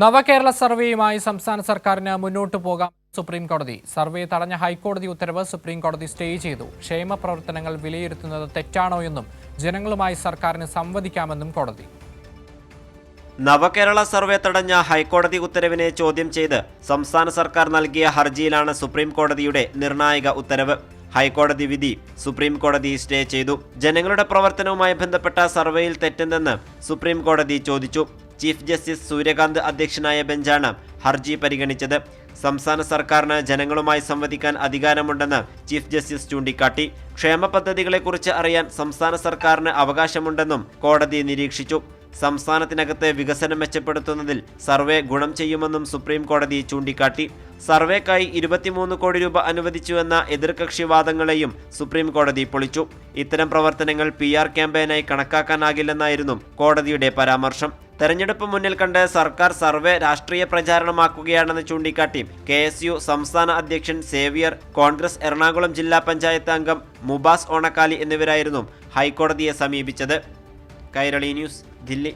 നവകേരള സർവേയുമായി സംസ്ഥാന സർക്കാരിന് മുന്നോട്ടു പോകാം സുപ്രീം കോടതി. സർവേ തടഞ്ഞ ഹൈക്കോടതി ഉത്തരവ് സുപ്രീം കോടതി സ്റ്റേ ചെയ്തു. ക്ഷേമ പ്രവർത്തനങ്ങൾ വിലയിരുത്തുന്നത് തെറ്റാണോ എന്നും ജനങ്ങളുമായി സർക്കാരിന് സംവദിക്കാമെന്നും കോടതി. നവകേരള സർവേ തടഞ്ഞ ഹൈക്കോടതി ഉത്തരവിനെ ചോദ്യം ചെയ്ത് സംസ്ഥാന സർക്കാർ നൽകിയ ഹർജിയിലാണ് സുപ്രീം കോടതിയുടെ നിർണായക ഉത്തരവ്. ഹൈക്കോടതി വിധി സുപ്രീം കോടതി സ്റ്റേ ചെയ്തു. ജനങ്ങളുടെ പ്രവർത്തനവുമായി ബന്ധപ്പെട്ട സർവേയിൽ തെറ്റെന്തെന്ന് സുപ്രീം കോടതി ചോദിച്ചു. ചീഫ് ജസ്റ്റിസ് സൂര്യകാന്ത് അധ്യക്ഷനായ ബെഞ്ചാണ് ഹർജി പരിഗണിച്ചത്. സംസ്ഥാന സർക്കാരിന് ജനങ്ങളുമായി സംവദിക്കാൻ അധികാരമുണ്ടെന്ന് ചീഫ് ജസ്റ്റിസ് ചൂണ്ടിക്കാട്ടി. ക്ഷേമ പദ്ധതികളെക്കുറിച്ച് അറിയാൻ സംസ്ഥാന സർക്കാരിന് അവകാശമുണ്ടെന്നും കോടതി നിരീക്ഷിച്ചു. സംസ്ഥാനത്തിനകത്ത് വികസനം മെച്ചപ്പെടുത്തുന്നതിൽ സർവേ ഗുണം ചെയ്യുമെന്നും സുപ്രീം കോടതി ചൂണ്ടിക്കാട്ടി. സർവേക്കായി 23 കോടി രൂപ അനുവദിച്ചുവെന്ന എതിർകക്ഷി വാദങ്ങളെയും സുപ്രീം കോടതി പൊളിച്ചു. ഇത്തരം പ്രവർത്തനങ്ങൾ PR ക്യാമ്പയിനായി കണക്കാക്കാനാകില്ലെന്നായിരുന്നു കോടതിയുടെ പരാമർശം. തെരഞ്ഞെടുപ്പ് മുന്നിൽ കണ്ട് സർക്കാർ സർവേ രാഷ്ട്രീയ പ്രചാരണമാക്കുകയാണെന്ന് ചൂണ്ടിക്കാട്ടി KSU സംസ്ഥാന അധ്യക്ഷൻ സേവിയർ, കോൺഗ്രസ് എറണാകുളം ജില്ലാ പഞ്ചായത്ത് അംഗം മുബാസ് ഓണക്കാലി എന്നിവരായിരുന്നു ഹൈക്കോടതിയെ സമീപിച്ചത്. കൈരളി ന്യൂസ്, ദില്ലി.